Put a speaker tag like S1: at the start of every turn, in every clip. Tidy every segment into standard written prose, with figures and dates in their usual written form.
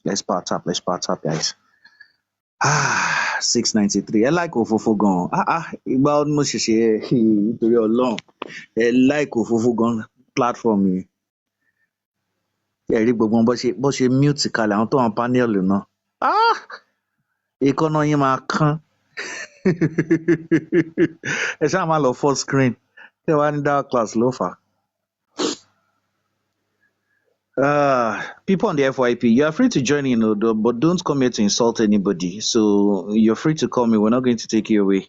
S1: Let's part up, guys. 693. I like òfófó gan. Ìgbà ọdún mo ṣẹ̀ṣẹ̀ nítorí Ọlọ́run. Ẹ like òfófó gan platform yìí. Ẹ rí gbogbo wọn bó ṣe mute kalẹ̀ àwọn tó wà panel náà. Èékánná yín máa kán. Ẹ ṣáà má lọ full screen. Tẹ́ wá ní dark class ló fà á. People on the FYP, you are free to join in, but don't come here to insult anybody. So you're free to call me. We're not going to take you away.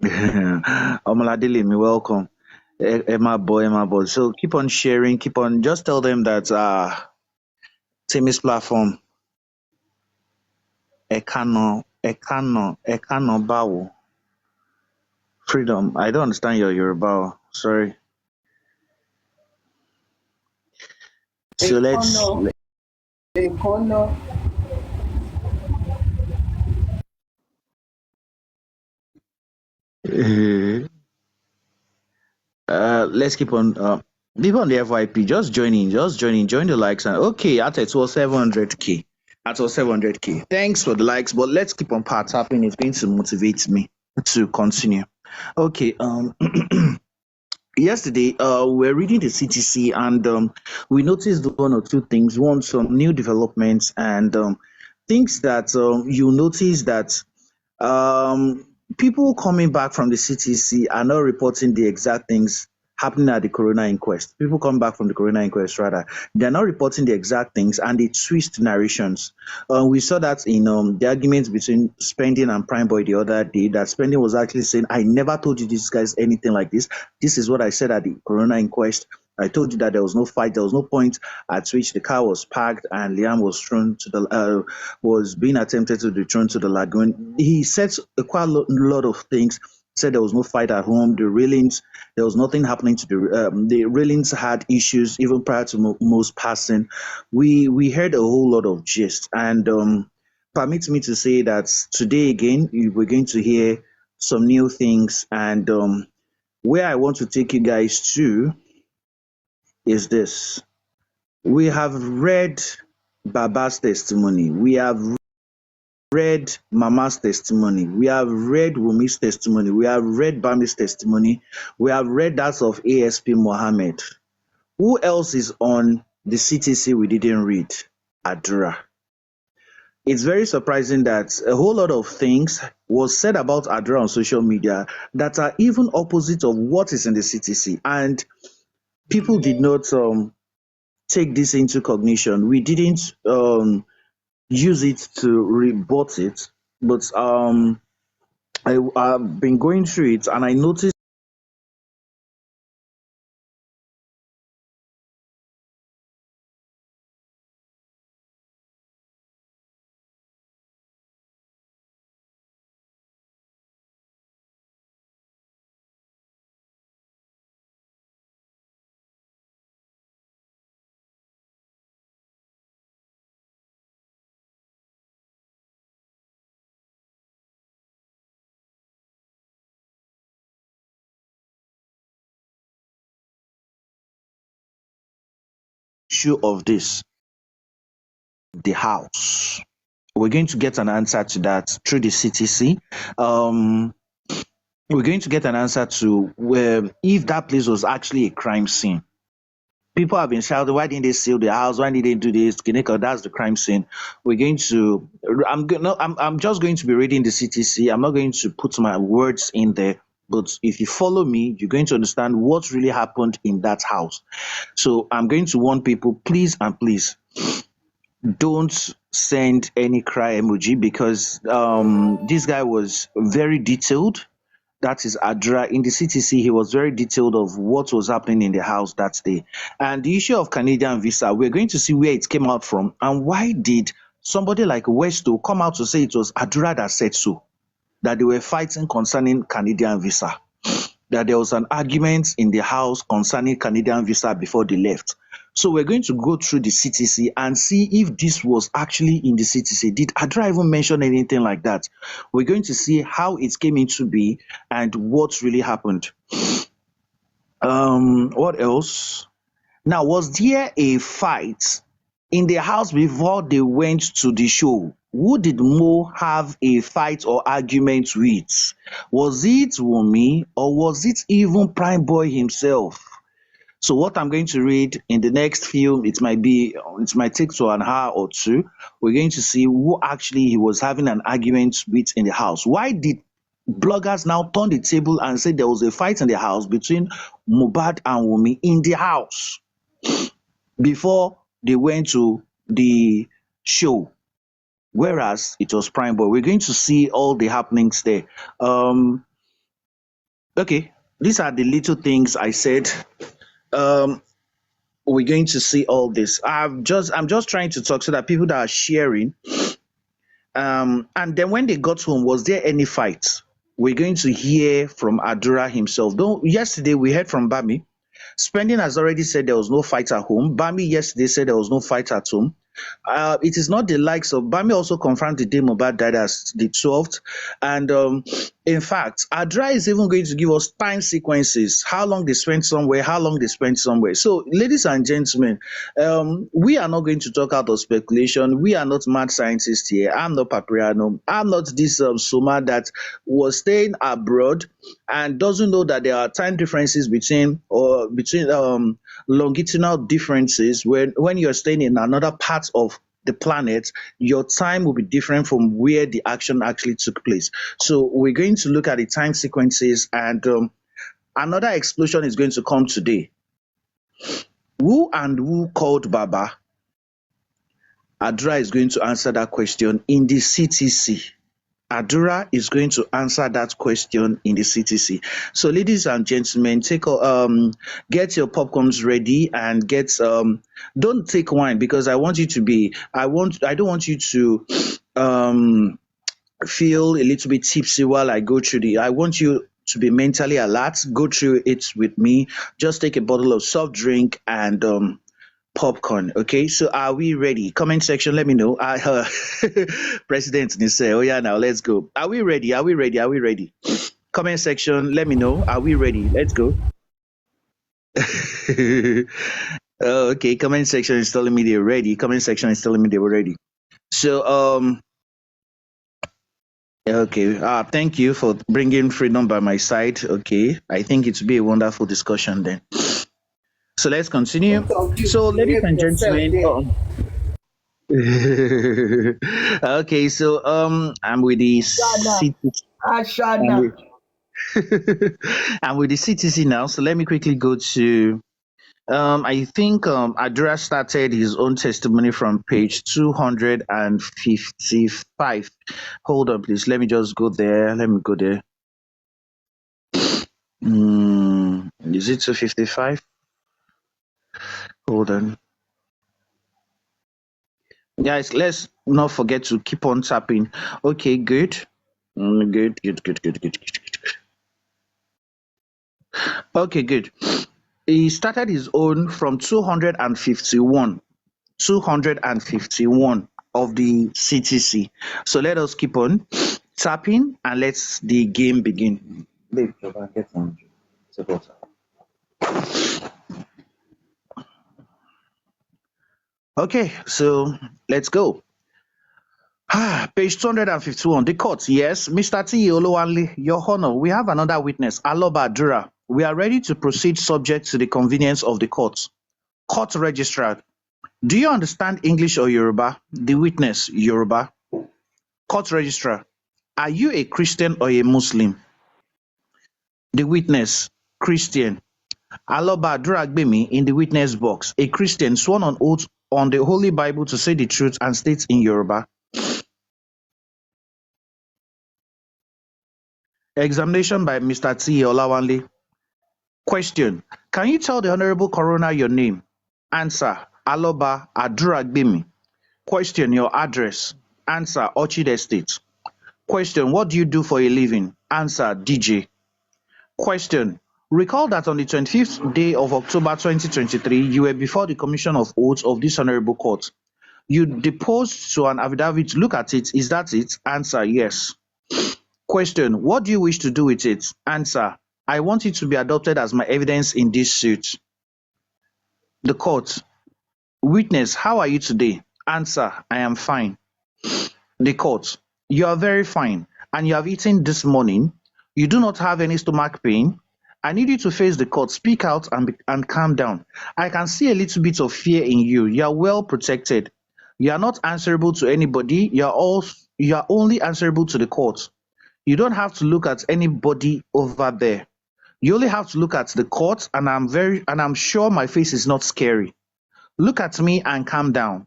S1: Omoladele, me welcome. Emma boy. So keep on sharing, just tell them that Timmy's platform. Ekano Bawo. Freedom. I don't understand your Yoruba. Sorry. So let's. Let's keep on. People on the FYP, just join the likes, and okay, at it was 700k. At all 700k. Thanks for the likes, but let's keep on part tapping. It's going to motivate me to continue. Okay. Yesterday, we're reading the CTC, and we noticed one or two things. One, some new developments, and things that you notice that people coming back from the CTC are not reporting the exact things happening at the coroner inquest. People come back from the coroner inquest, rather, they're not reporting the exact things, and they twist narrations. We saw that in the arguments between Spending and Prime Boy the other day, that Spending was actually saying, I never told you this guys anything like this. This is what I said at the coroner inquest. I told you that there was no fight, there was no point at which the car was parked and Liam was being attempted to be thrown to the lagoon. He said quite a lot of things. Said there was no fight at home. The railings, there was nothing happening to the railings had issues even prior to most passing. We heard a whole lot of gist, and permit me to say that today again we're going to hear some new things, and where I want to take you guys to is this. We have read Baba's testimony. We have read Mama's testimony. We have read Wumi's testimony. We have read Bami's testimony. We have read that of ASP Mohammed. Who else is on the CTC we didn't read? Adura. It's very surprising that a whole lot of things was said about Adura on social media that are even opposite of what is in the CTC, and people did not take this into cognition. We didn't use it to rebut it, but I've been going through it, and I noticed issue of this, the house. We're going to get an answer to that through the CTC. We're going to get an answer to where if that place was actually a crime scene. People have been shouting, why didn't they seal the house? Why didn't they do this? Kineko, that's the crime scene. I'm just going to be reading the CTC. I'm not going to put my words in there. But if you follow me, you're going to understand what really happened in that house. So I'm going to warn people, please and please, don't send any cry emoji, because this guy was very detailed. That is Adra. In the CTC, he was very detailed of what was happening in the house that day. And the issue of Canadian visa, we're going to see where it came out from, and why did somebody like Westo come out to say it was Adra that said so, that they were fighting concerning Canadian visa, that there was an argument in the house concerning Canadian visa before they left. So we're going to go through the CTC and see if this was actually in the CTC. Did Adra even mention anything like that? We're going to see how it came into be and what really happened. What else? Now, was there a fight in the house before they went to the show, who did Mo have a fight or argument with? Was it Wunmi or was it even Prime Boy himself? So what I'm going to read in the next film, it might take to an hour or two. We're going to see who actually he was having an argument with in the house. Why did bloggers now turn the table and say there was a fight in the house between Mohbad and Wunmi in the house before they went to the show? Whereas it was Prime Boy. We're going to see all the happenings there. Okay, these are the little things I said. Um, we're going to see all this. I'm just trying to talk so that people that are sharing, and then when they got home, was there any fight? We're going to hear from Adura himself. Though yesterday we heard from Bami. Spending has already said there was no fight at home. Bami yesterday said there was no fight at home. It is not the likes of Bami also confirmed the day Mohbad died as the 12th. And in fact, Adra is even going to give us time sequences, how long they spent somewhere, how long they spent somewhere. So, ladies and gentlemen, we are not going to talk out of speculation. We are not mad scientists here. I'm not Papriano. I'm not this Soma that was staying abroad and doesn't know that there are time differences between longitudinal differences when you're staying in another part of the planet, your time will be different from where the action actually took place. So we're going to look at the time sequences, and another explosion is going to come today. Who called Baba? Adra is going to answer that question in the CTC. Adura is going to answer that question in the CTC. So, ladies and gentlemen, get your popcorns ready and don't take wine because I don't want you to feel a little bit tipsy while I go through I want you to be mentally alert. Go through it with me. Just take a bottle of soft drink and popcorn. Okay, so are we ready? Comment section, let me know. President say, oh yeah, now let's go. Are we ready? Are we ready? Are we ready? Comment section, let me know. Are we ready? Let's go. Oh, okay, comment section is telling me they're ready. Comment section is telling me they were ready. So okay, thank you for bringing freedom by my side. Okay, I think it will be a wonderful discussion then. So let's continue. So, ladies and gentlemen, okay, so I'm with the I'm with the CTC now. So let me quickly go to I think Adura started his own testimony from page 255. Hold on, please. Let me just go there. Let me go there. Is it 255? Hold on. Guys, let's not forget to keep on tapping. Okay, good. Good. Okay, good. He started his own from 251 of the CTC. So let us keep on tapping and let's the game begin. Okay, so let's go. Page 251. The court. Yes, Mr. T. Olowanle, Your Honor, we have another witness, Aloba Adura. We are ready to proceed subject to the convenience of the court. Court registrar. Do you understand English or Yoruba? The witness, Yoruba. Court registrar. Are you a Christian or a Muslim? The witness, Christian. Aloba Adura Gbemi in the witness box. A Christian sworn on oath on the Holy Bible to say the truth and states in Yoruba. Examination by Mr. T. Olawanle. Question. Can you tell the Honorable Coroner your name? Answer. Aloba Adura Gbemi. Question. Your address? Answer. Orchid Estate. Question. What do you do for a living? Answer. DJ. Question. Recall that on the 25th day of October 2023, you were before the Commission of Oaths of this Honorable Court. You deposed to an affidavit. Look at it. Is that it? Answer. Yes. Question. What do you wish to do with it? Answer. I want it to be adopted as my evidence in this suit. The court. Witness, how are you today? Answer, I am fine. The court: You are very fine, and you have eaten this morning. You do not have any stomach pain. I need you to face the court, speak out, and calm down. I can see a little bit of fear in you. You are well protected. You are not answerable to anybody. You are only answerable to the court. You don't have to look at anybody over there. You only have to look at the court, and I'm sure my face is not scary. Look at me and calm down.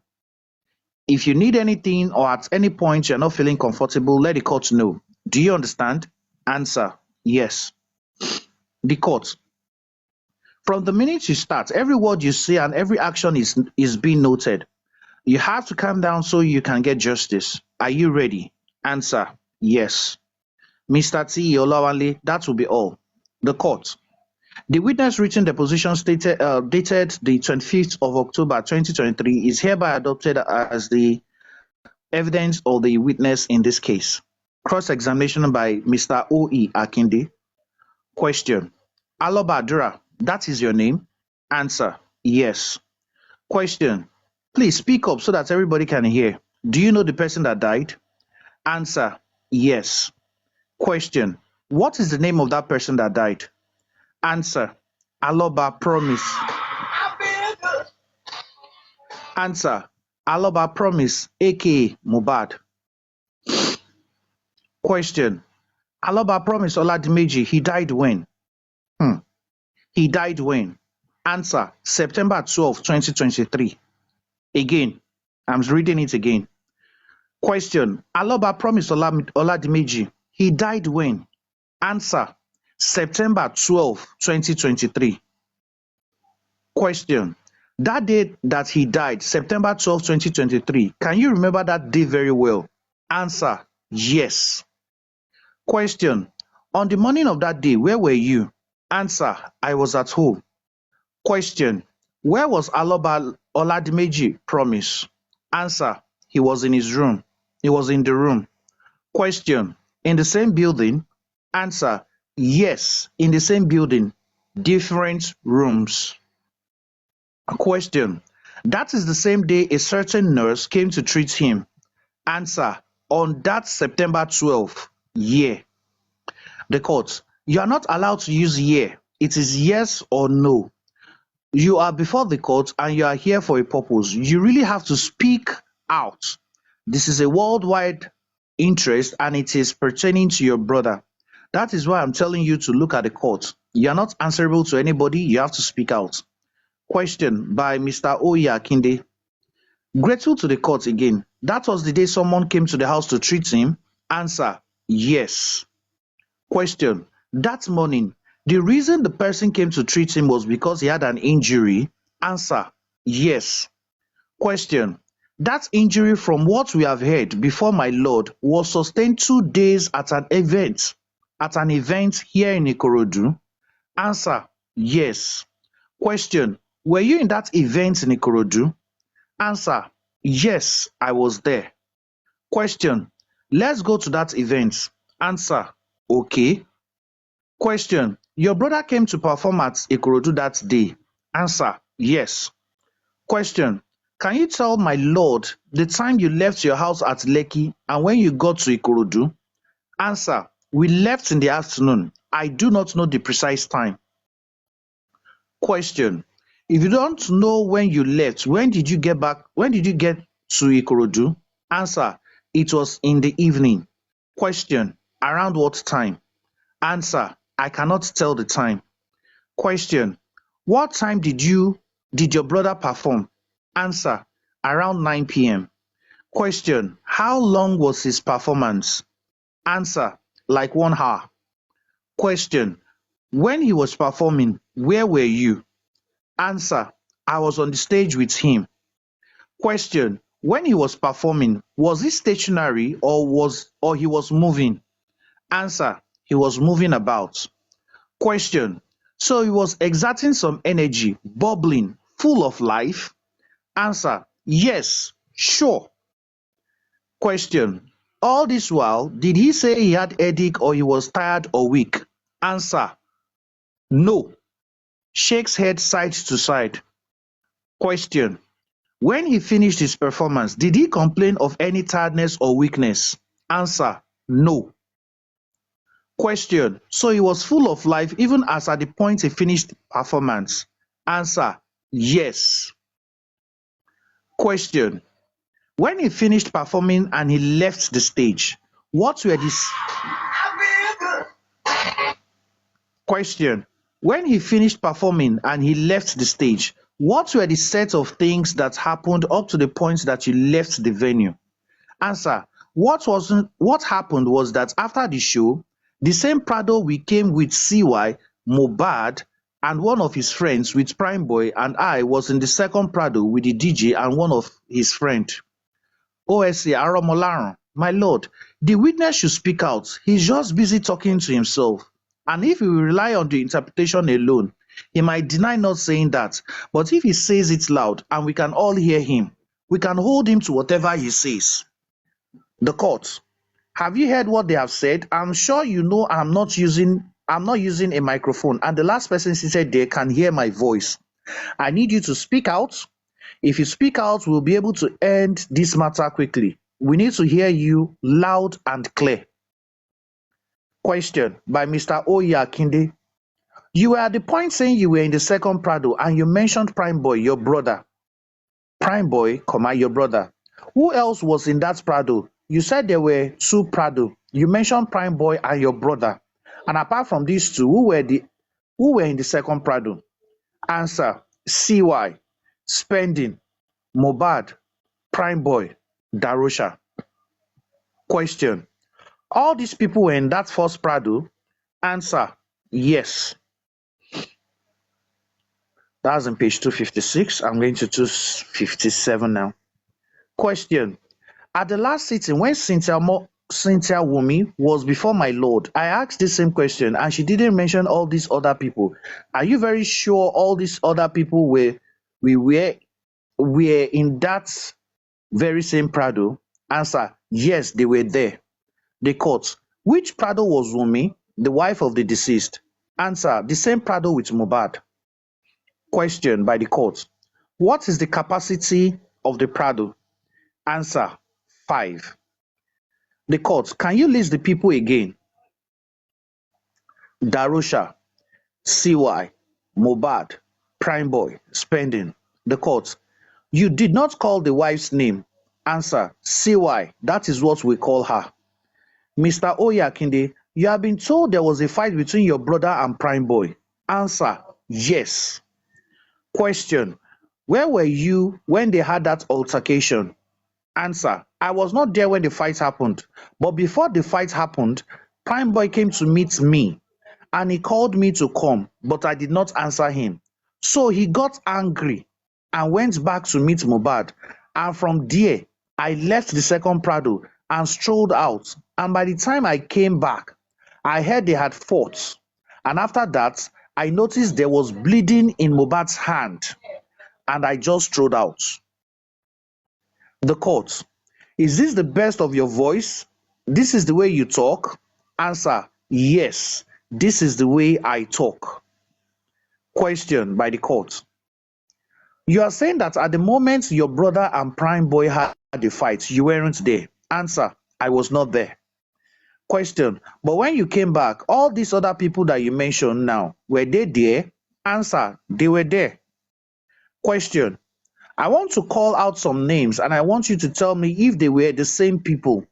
S1: If you need anything or at any point you're not feeling comfortable, let the court know. Do you understand? Answer, yes. The court: From the minute you start, every word you say and every action is being noted. You have to calm down so you can get justice. Are you ready? Answer, yes. Mr. T. Olawale, that will be all. The court: The witness written deposition dated the 25th of October 2023 is hereby adopted as the evidence of the witness in this case. Cross-examination by Mr. O.E. Akinde. Question: Aloba Adura, that is your name? Answer: Yes. Question: Please speak up so that everybody can hear. Do you know the person that died? Answer: Yes. Question: What is the name of that person that died? Answer: Aloba Promise. Answer: Aloba Promise, aka Mohbad. Question: Aloba Promise Oladimeji, he died when? He died when? Answer: September 12, 2023. Again, I'm reading it again. Question: Aloba Promise Oladimeji, he died when? Answer: September 12, 2023. Question: That day that he died, September 12, 2023, can you remember that day very well? Answer: Yes. Question: On the morning of that day, where were you? Answer: I was at home. Question: Where was Aloba Oladimeji Promise? Answer: He was in his room. He was in the room. Question: In the same building? Answer: Yes, in the same building, different rooms. Question: That is the same day a certain nurse came to treat him. Answer: On that September 12 year. The court: You are not allowed to use year. It is yes or no. You are before the court and you are here for a purpose. You really have to speak out. This is a worldwide interest and it is pertaining to your brother. That is why I'm telling you to look at the court. You are not answerable to anybody. You have to speak out. Question by Mr. Oye Akinde. Grateful to the court again. That was the day someone came to the house to treat him. Answer: Yes. Question: That morning, the reason the person came to treat him was because he had an injury. Answer: Yes. Question: That injury, from what we have heard before my lord, was sustained 2 days at an event here in Ikorodu. Answer: Yes. Question: Were you in that event in Ikorodu? Answer: Yes, I was there. Question: Let's go to that event. Answer: Okay. Question: Your brother came to perform at Ikorodu that day. Answer: Yes. Question: Can you tell my lord the time you left your house at Lekki and when you got to Ikorodu? Answer: We left in the afternoon. I do not know the precise time. Question: If you don't know when you left, when did you get to Ikorodu? Answer: It was in the evening. Question: Around what time? Answer: I cannot tell the time. Question: What time did your brother perform? Answer: Around 9 p.m. Question: How long was his performance? Answer: Like 1 hour. Question: When he was performing, where were you? Answer: I was on the stage with him. Question: When he was performing, was he stationary or he was moving? Answer: He was moving about. Question: So he was exerting some energy, bubbling, full of life? Answer: Yes, sure. Question: All this while, did he say he had headache or he was tired or weak? Answer: No. Shakes head side to side. Question: When he finished his performance, did he complain of any tiredness or weakness? Answer: no. Question: so he was full of life even as at the point he finished performance? Answer: yes. Question: when he finished performing and he left the stage, what were the question: when he finished performing and he left the stage, what were the set of things that happened up to the point that you left the venue? Answer: what happened was that after the show, the same Prado we came with CY, Mohbad, and one of his friends with Prime Boy, and I was in the second Prado with the DJ and one of his friend. OSA Aromolaran: my lord, the witness should speak out. He's just busy talking to himself. And if we rely on the interpretation alone, he might deny not saying that. But if he says it loud and we can all hear him, we can hold him to whatever he says. The court: have you heard what they have said? I'm sure you know I'm not using a microphone, and the last person seated there can hear my voice. I need you to speak out. If you speak out, we'll be able to end this matter quickly. We need to hear you loud and clear. Question by Mr. Oyakinde: you were at the point saying you were in the second Prado and you mentioned Prime Boy, your brother. Prime Boy, your brother. Who else was in that Prado? You said there were two Prado. You mentioned Prime Boy and your brother. And apart from these two, who were in the second Prado? Answer: CY, Spending, Mohbad, Prime Boy, Darosha. Question: all these people were in that first Prado? Answer: yes. That's on page 256. I'm going to 257 now. Question: at the last sitting when Cynthia Wumi was before my lord, I asked the same question and she didn't mention all these other people. Are you very sure all these other people were in that very same Prado? Answer: yes, they were there. The court: which Prado was Wumi, the wife of the deceased? Answer: the same Prado with Mohbad. Question by the court: what is the capacity of the Prado? Answer: 5. The court: can you list the people again? Darosha, CY, Mohbad, Prime Boy, Spending. The court: you did not call the wife's name. Answer: CY, that is what we call her. Mr. Oyakinde, you have been told there was a fight between your brother and Prime Boy. Answer: yes. Question: where were you when they had that altercation? Answer: I was not there when the fight happened, but before the fight happened, Prime Boy came to meet me and he called me to come, but I did not answer him. So he got angry and went back to meet Mohbad, and from there I left the second Prado and strolled out, and by the time I came back, I heard they had fought, and after that I noticed there was bleeding in Mohbad's hand and I just strolled out. The court: is this the best of your voice? This is the way you talk? Answer: yes, this is the way I talk. Question by the court: you are saying that at the moment your brother and Prime Boy had the fight, you weren't there? Answer: I was not there. Question: but when you came back, all these other people that you mentioned now, were they there? Answer: they were there. Question: I want to call out some names and I want you to tell me if they were the same people.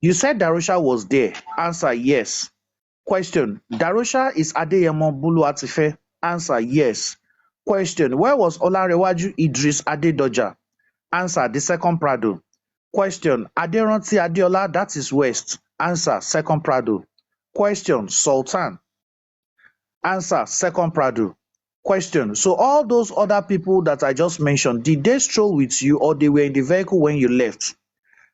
S1: You said Darosha was there. Answer: yes. Question: Darosha is Adeyemo Buluatife. Answer: yes. Question: where was Olarewaju Idris Adedoja? Answer: the second Prado. Question: Aderanti Adeola, that is West. Answer: second Prado. Question: Sultan. Answer: second Prado. Question: so all those other people that I just mentioned, did they stroll with you or they were in the vehicle when you left?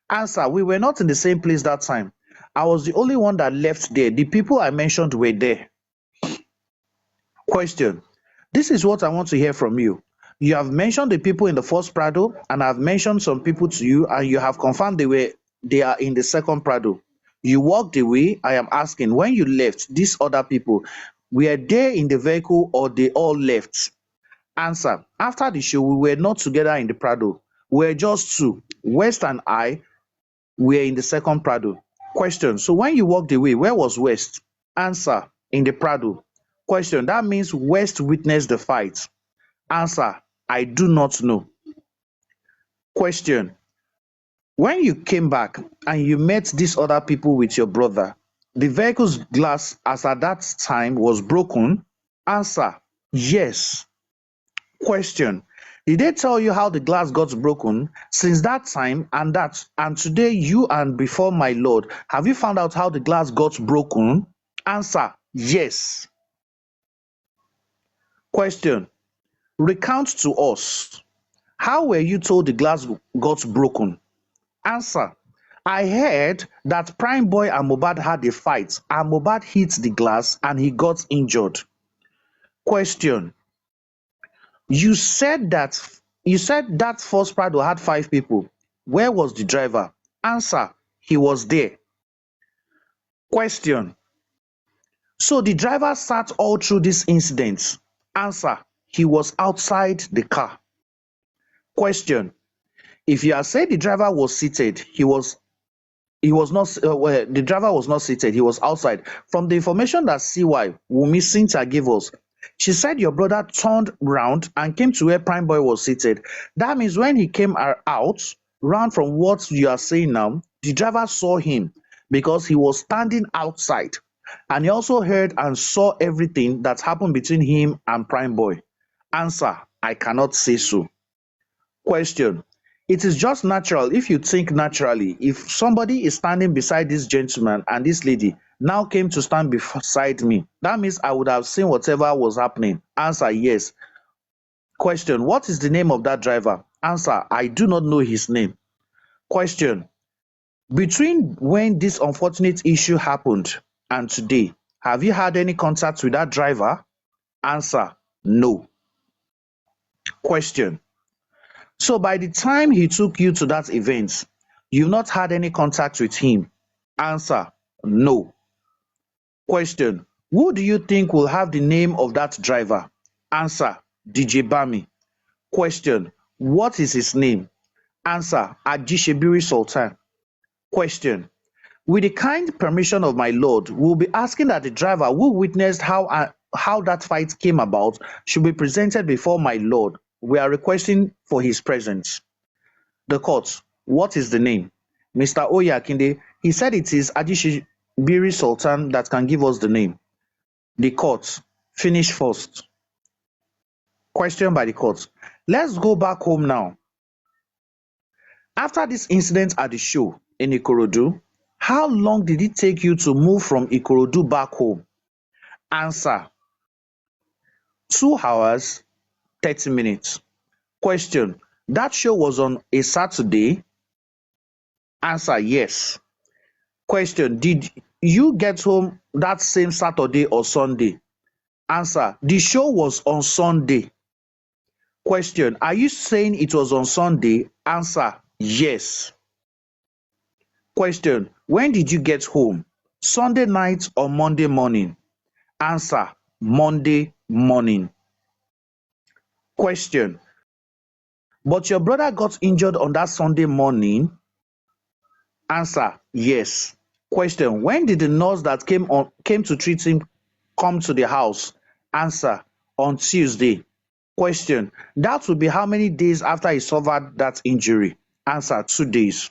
S1: Answer: we were not in the same place that time. I was the only one that left there. The people I mentioned were there. Question: this is what I want to hear from you. You have mentioned the people in the first Prado and I've mentioned some people to you and you have confirmed they are in the second Prado. You walked away. I am asking, when you left, these other people, were they in the vehicle or they all left? Answer: after the show, we were not together in the Prado. We're just two. West and I were in the second Prado. Question. So when you walked away, where was West? Answer. In the Prado. Question. That means West witnessed the fight. Answer. I do not know. Question. When you came back and you met these other people with your brother, the vehicle's glass as at that time was broken? Answer. Yes. Question. Did they tell you how the glass got broken? Since that time and today you and before my lord, have you found out how the glass got broken? Answer. Yes. Question. Recount to us. How were you told the glass got broken? Answer. I heard that Prime Boy and Mohbad had a fight and Mohbad hit the glass and he got injured. Question. You said that first Prado had 5 people. Where was the driver? Answer. He was there. Question. So the driver sat all through this incident? Answer. He was outside the car. Question. If you are saying the driver was seated, he was not well, the driver was not seated, he was outside. From the information that CY Wunmi Cynthia gave us, she said your brother turned round and came to where Prime Boy was seated. That means when he came out, round from what you are saying now, the driver saw him because he was standing outside and he also heard and saw everything that happened between him and Prime Boy. Answer. I cannot say so. Question. It is just natural if you think naturally. If somebody is standing beside this gentleman and this lady now came to stand beside me, that means I would have seen whatever was happening. Answer. Yes. Question. What is the name of that driver? Answer. I do not know his name. Question. Between when this unfortunate issue happened and today, have you had any contact with that driver? Answer. No. Question. So by the time he took you to that event, you've not had any contact with him? Answer. No. Question. Who do you think will have the name of that driver? Answer. DJ Bami. Question. What is his name? Answer. Ajishebiri Sultan. Question. With the kind permission of my lord, we'll be asking that the driver who witnessed how that fight came about should be presented before my lord. We are requesting for his presence. The court. What is the name? Mr. Oyakinde, he said it is Adishibiri Sultan that can give us the name. The court. Finish first. Question by the court. Let's go back home now. After this incident at the show in Ikorodu, how long did it take you to move from Ikorodu back home? Answer. 2 hours, 30 minutes. Question. That show was on a Saturday? Answer. Yes. Question. Did you get home that same Saturday or Sunday? Answer. The show was on Sunday. Question. Are you saying it was on Sunday? Answer. Yes. Question. When did you get home? Sunday night or Monday morning? Answer. Monday morning. Question. But your brother got injured on that Sunday morning? Answer. Yes. Question. When did the nurse that came to treat him come to the house? Answer. On Tuesday. Question. That would be how many days after he suffered that injury? Answer. 2 days.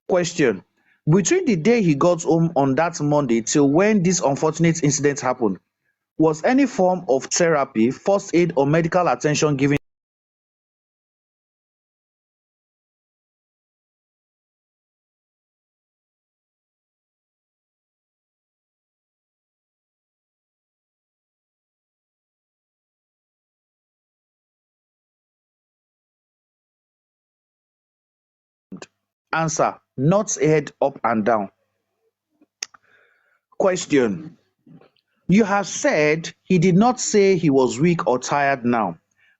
S1: Question. Between the day he got home on that Monday till when this unfortunate incident happened, was any form of therapy, first aid or medical attention given? Answer. Not head up and down. Question. You have said he did not say he was weak or tired now.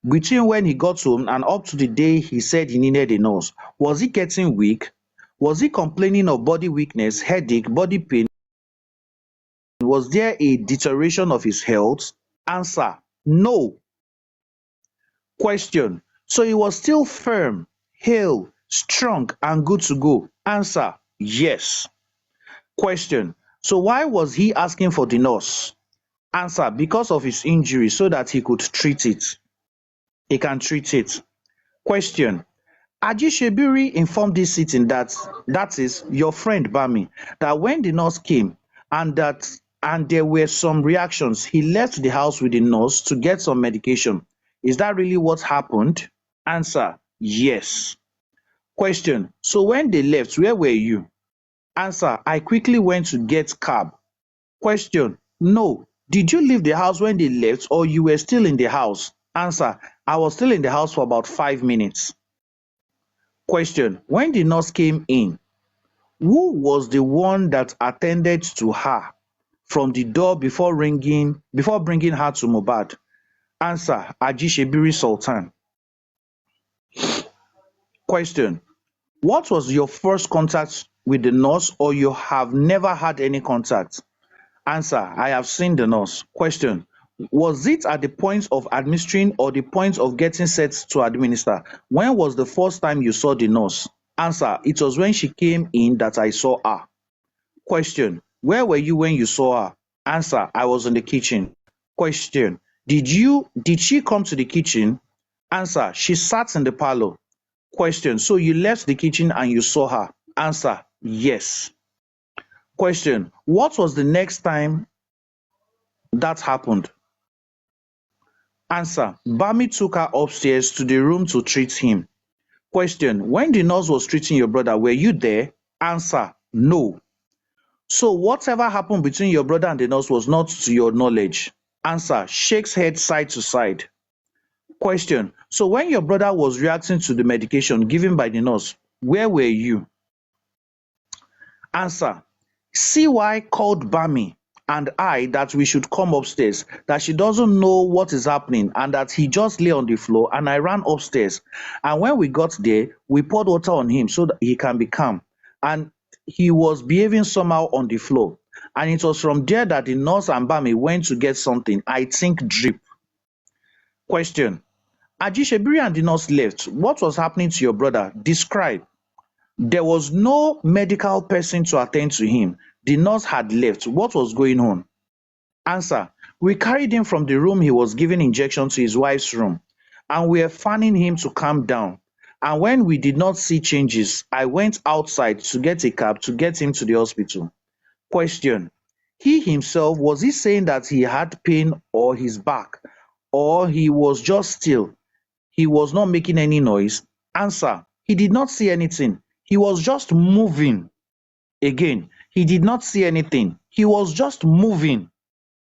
S1: Between when he got home and up to the day he said he needed a nurse, was he getting weak? Was he complaining of body weakness, headache, body pain? Was there a deterioration of his health? Answer. No. Question. So he was still firm, hale, strong and good to go? Answer: yes. Question: so why was he asking for the nurse? Answer: because of his injury, so that he could treat it. He can treat it. Question: Ajishebiri informed this sitting that is your friend Bami, that when the nurse came and there were some reactions, he left the house with the nurse to get some medication. Is that really what happened? Answer: yes. Question: so when they left, where were you? Answer: I quickly went to get cab. Question: no. Did you leave the house when they left, or you were still in the house? Answer: I was still in the house for about 5 minutes. Question: when the nurse came in, who was the one that attended to her from the door before bringing her to Mohbad? Answer: Ajishebiri Sultan. Question: what was your first contact with the nurse, or you have never had any contact? Answer: I have seen the nurse. Question: was it at the point of administering or the point of getting set to administer? When was the first time you saw the nurse? Answer: it was when she came in that I saw her. Question: where were you when you saw her? Answer: I was in the kitchen. Question: did she come to the kitchen? Answer: she sat in the parlour. Question: so you left the kitchen and you saw her? Answer: yes. Question: what was the next time that happened? Answer: Bami took her upstairs to the room to treat him. Question: when the nurse was treating your brother, were you there? Answer: no. So whatever happened between your brother and the nurse was not to your knowledge? Answer: shakes head side to side. Question: so when your brother was reacting to the medication given by the nurse, where were you? Answer: CY called Bami and I that we should come upstairs, that she doesn't know what is happening and that he just lay on the floor, and I ran upstairs. And when we got there, we poured water on him so that he can be calm. And he was behaving somehow on the floor. And it was from there that the nurse and Bami went to get something, I think drip. Question: Ajishebiri and the nurse left. What was happening to your brother? Describe. There was no medical person to attend to him. The nurse had left. What was going on? Answer: we carried him from the room he was giving injection to his wife's room, and we were fanning him to calm down. And when we did not see changes, I went outside to get a cab to get him to the hospital. Question: he himself, was he saying that he had pain or his back, or he was just still? He was not making any noise? Answer: he did not see anything. He was just moving. Again, he did not see anything. He was just moving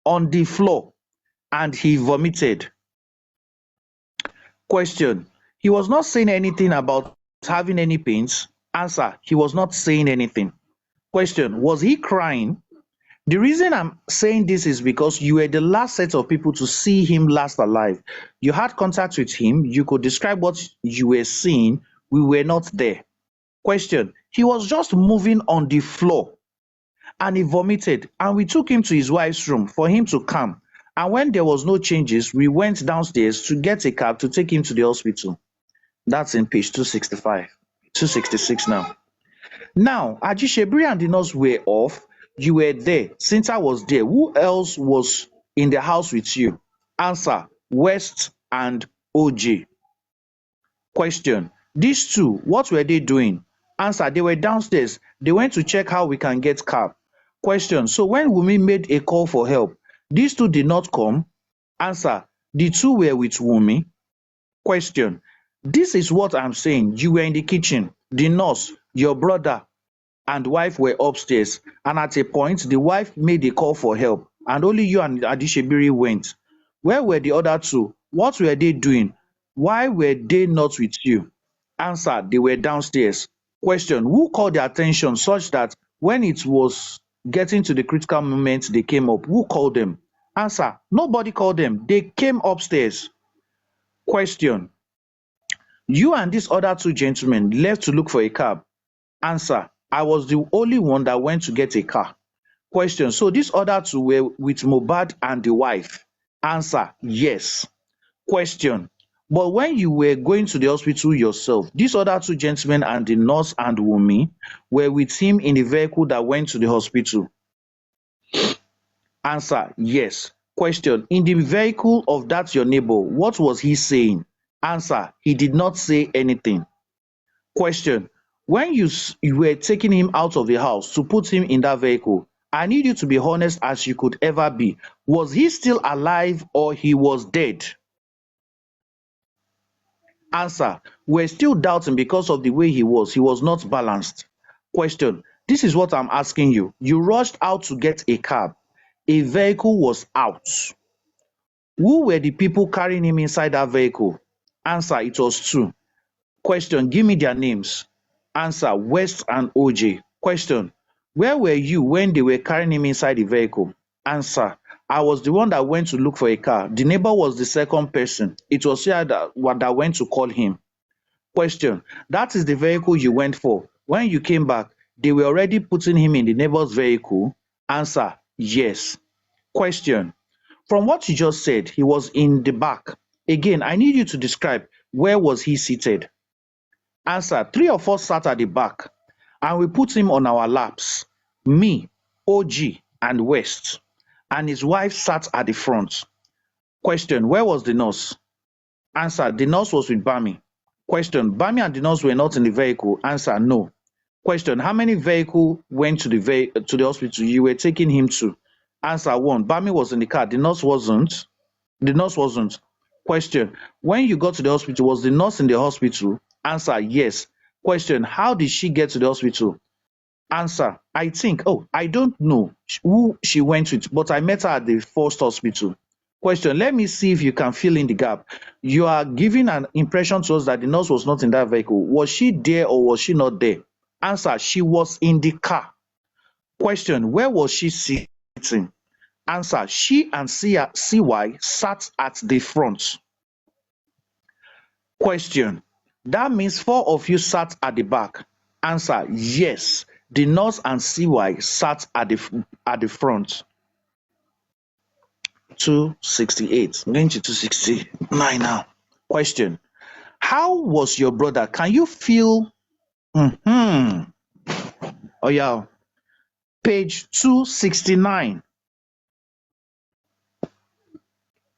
S1: on the floor and he vomited. Question: he was not saying anything about having any pains? Answer: he was not saying anything. Question: was he crying? The reason I'm saying this is because you were the last set of people to see him last alive. You had contact with him. You could describe what you were seeing. We were not there. Question: he was just moving on the floor and he vomited, and we took him to his wife's room for him to calm. And when there was no changes, we went downstairs to get a cab to take him to the hospital. That's in page 265, 266 now. Now, Ajishebiri and the nurse were off. You were there. Sinta was there. Who else was in the house with you? Answer: West and OJ. Question: these two, what were they doing? Answer: they were downstairs. They went to check how we can get cab. Question: so when Wunmi made a call for help, these two did not come? Answer: the two were with Wunmi. Question: this is what I'm saying. You were in the kitchen. The nurse, your brother, and wife were upstairs, and at a point the wife made a call for help and only you and Adishebiri went. Where were the other two? What were they doing? Why were they not with you? Answer: they were downstairs. Question: who called their attention such that when it was getting to the critical moment they came up? Who called them? Answer: nobody called them. They came upstairs. Question: you and these other two gentlemen left to look for a cab? Answer: I was the only one that went to get a car. Question: so these other two were with Mohbad and the wife? Answer: yes. Question: But when you were going to the hospital yourself, these other two gentlemen and the nurse and Wunmi were with him in the vehicle that went to the hospital. Answer: yes. Question: in the vehicle of that your neighbor, what was he saying? Answer: he did not say anything. Question: when you were taking him out of the house to put him in that vehicle, I need you to be honest as you could ever be. Was he still alive or he was dead? Answer: we're still doubting because of the way he was. He was not balanced. Question: this is what I'm asking you. You rushed out to get a cab. A vehicle was out. Who were the people carrying him inside that vehicle? Answer: it was two. Question: give me their names. Answer: West and OJ. Question: where were you when they were carrying him inside the vehicle? Answer: I was the one that went to look for a car. The neighbor was the second person. It was here that went to call him. Question: that is the vehicle you went for. When you came back, they were already putting him in the neighbor's vehicle. Answer: yes. Question: from what you just said, he was in the back. Again, I need you to describe where was he seated. Answer: three of us sat at the back and we put him on our laps. Me, OG and West, and his wife sat at the front. Question: where was the nurse? Answer: the nurse was with Bami. Question: Bami and the nurse were not in the vehicle. Answer: no. Question: how many vehicles went to the hospital you were taking him to? Answer: one. Bami was in the car. The nurse wasn't. The nurse wasn't. Question: when you got to the hospital, was the nurse in the hospital? Answer: yes. Question: how did she get to the hospital? Answer: I don't know who she went with, but I met her at the first hospital. Question: let me see if you can fill in the gap. You are giving an impression to us that the nurse was not in that vehicle. Was she there or was she not there? Answer: she was in the car. Question: where was she sitting? Answer: she and CY sat at the front. Question: that means four of you sat at the back. Answer: yes. The nurse and CY sat at the front. 268. I'm going to 269 now. Question: how was your brother? Can you feel? Oh yeah. Page 269.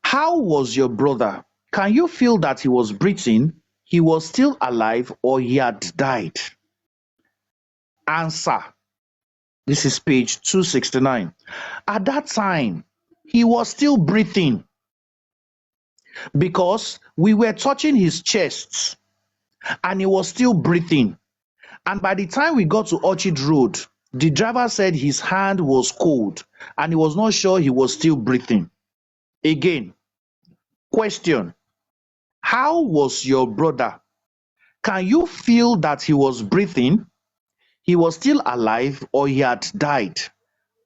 S1: How was your brother? Can you feel that he was breathing, he was still alive, or he had died? Answer. This is page 269. At that time, he was still breathing because we were touching his chest and he was still breathing. And by the time we got to Orchard Road, the driver said his hand was cold and he was not sure he was still breathing. Again, question: how was your brother? Can you feel that he was breathing, he was still alive, or he had died?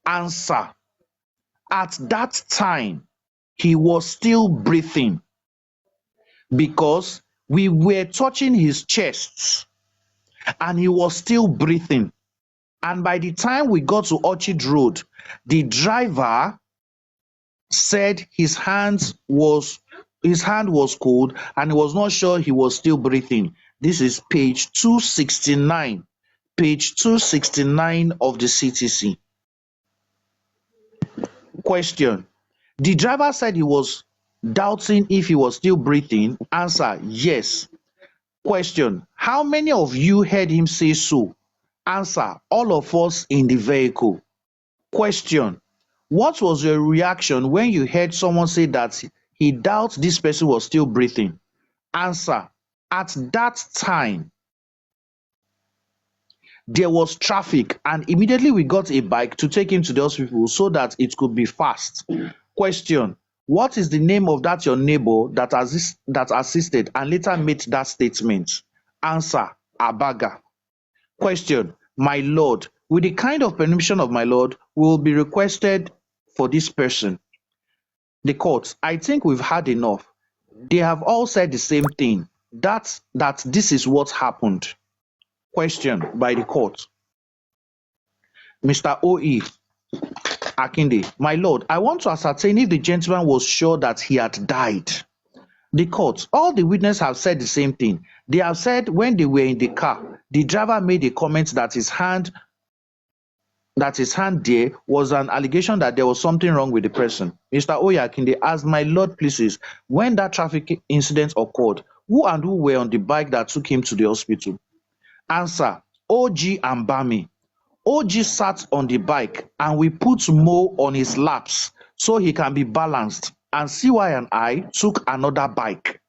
S1: Answer. At that time, he was still breathing because we were touching his chest and he was still breathing. And by the time we got to Orchard Road, the driver said his hand was cold and he was not sure he was still breathing. This is page 269. Page 269 of the CTC. Question: the driver said he was doubting if he was still breathing. Answer: yes. Question: how many of you heard him say so? Answer: all of us in the vehicle. Question: what was your reaction when you heard someone say that he doubts this person was still breathing? Answer: at that time, there was traffic and immediately we got a bike to take him to the hospital so that it could be fast. Question: what is the name of that your neighbor that assisted and later made that statement? Answer: Abaga. Question: my lord, with the kind of permission of my lord, will be requested for this person. The court: I think we've had enough. They have all said the same thing, that this is what happened. Question by the court: Mr. O.E. Akinde, my lord, I want to ascertain if the gentleman was sure that he had died. The court, all the witnesses have said the same thing. They have said when they were in the car, the driver made a comment that his hand there was an allegation that there was something wrong with the person. Mr. Oyakinde, as my lord pleases, when that traffic incident occurred, who and who were on the bike that took him to the hospital? Answer, OG and Bami. OG sat on the bike and we put Mo on his laps so he can be balanced, and CY and I took another bike.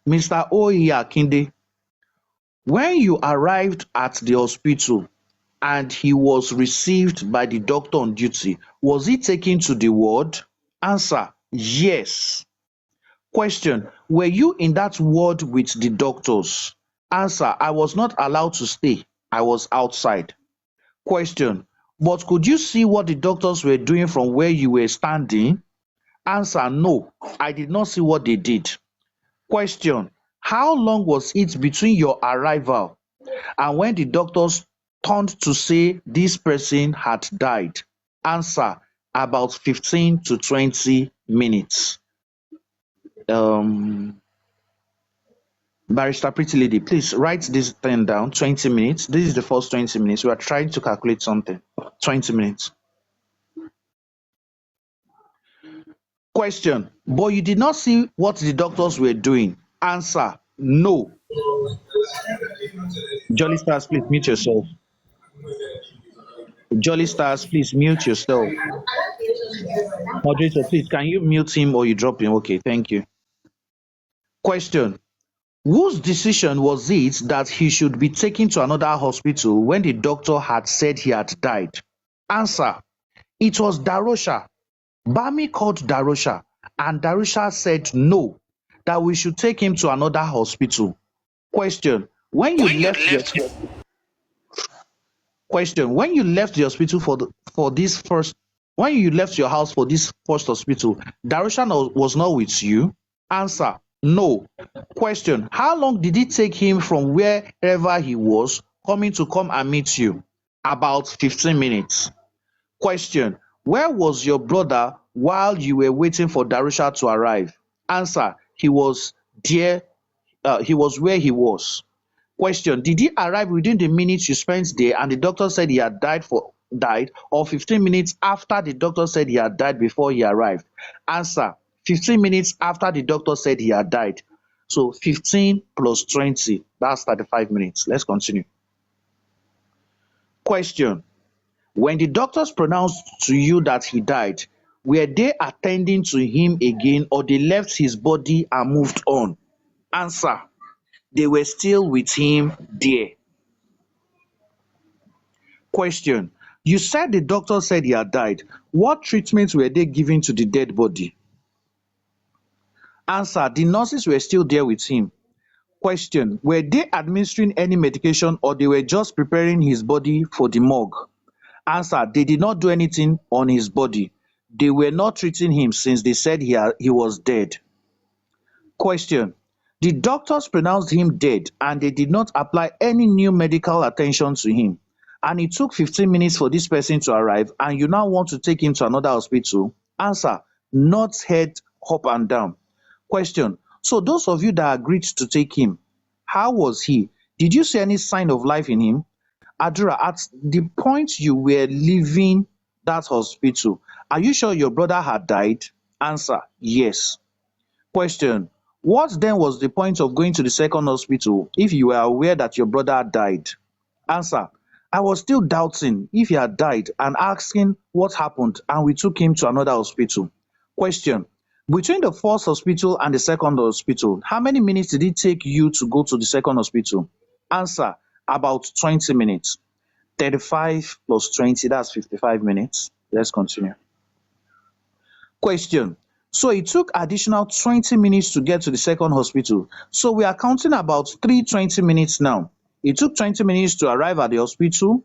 S1: Mr. Oyakinde, when you arrived at the hospital and he was received by the doctor on duty, was he taken to the ward? Answer, yes. Question, were you in that ward with the doctors? Answer, I was not allowed to stay. I was outside. Question, but could you see what the doctors were doing from where you were standing? Answer, no, I did not see what they did. Question, how long was it between your arrival and when the doctors turned to say this person had died? Answer, about 15 to 20 minutes. Barrister Pretty Lady, please write this thing down. 20 minutes. This is the first 20 minutes. We are trying to calculate something. 20 minutes. Question, but you did not see what the doctors were doing? Answer, no. Jolly Stars, please mute yourself. Jolly Stars, please mute yourself. Moderator, please, can you mute him or you drop him? Okay, thank you. Question, whose decision was it that he should be taken to another hospital when the doctor had said he had died? Answer, it was Darosha. Bami called Darosha and Darosha said no, that we should take him to another hospital. Question, when you left the hospital when you left your house for this first hospital, Darosha was not with you? Answer, no. Question, how long did it take him from wherever he was coming to come and meet you? About 15 minutes. Question, where was your brother while you were waiting for Darusha to arrive? Answer, he was where he was. Question, did he arrive within the minutes you spent there and the doctor said he had died, or 15 minutes after the doctor said he had died before he arrived? Answer, 15 minutes after the doctor said he had died. So 15 plus 20, that's 35 minutes. Let's continue. Question, when the doctors pronounced to you that he died, were they attending to him again or they left his body and moved on? Answer, they were still with him there. Question, you said the doctor said he had died. What treatments were they giving to the dead body? Answer, the nurses were still there with him. Question, were they administering any medication or they were just preparing his body for the morgue? Answer, they did not do anything on his body. They were not treating him since they said he was dead. Question, the doctors pronounced him dead and they did not apply any new medical attention to him, and it took 15 minutes for this person to arrive and you now want to take him to another hospital? Answer, nods head up and down. Question, so those of you that agreed to take him, how was he? Did you see any sign of life in him? Adura, at the point you were leaving that hospital, are you sure your brother had died? Answer, yes. Question, what then was the point of going to the second hospital if you were aware that your brother had died? Answer, I was still doubting if he had died and asking what happened, and we took him to another hospital. Question, between the first hospital and the second hospital, how many minutes did it take you to go to the second hospital? Answer, about 20 minutes. 35 plus 20, that's 55 minutes. Let's continue. Question, so it took additional 20 minutes to get to the second hospital. So we are counting about 20 minutes now. It took 20 minutes to arrive at the hospital.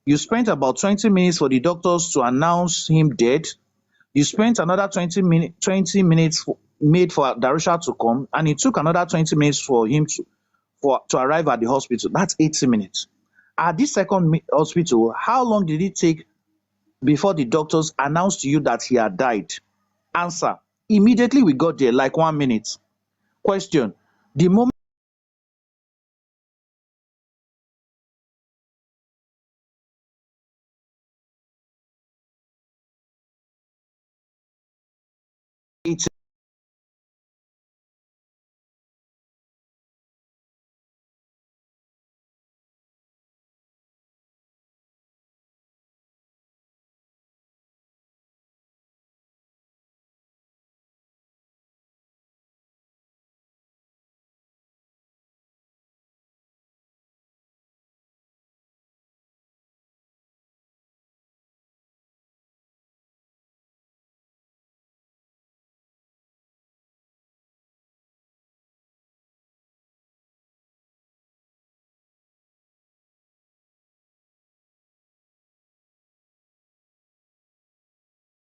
S1: You spent about 20 minutes for the doctors to announce him dead. You spent another 20 minutes made for Darusha to come, and it took another 20 minutes for him to arrive at the hospital. That's 80 minutes. At this second hospital, how long did it take before the doctors announced to you that he had died? Answer: immediately we got there, like 1 minute. Question: the moment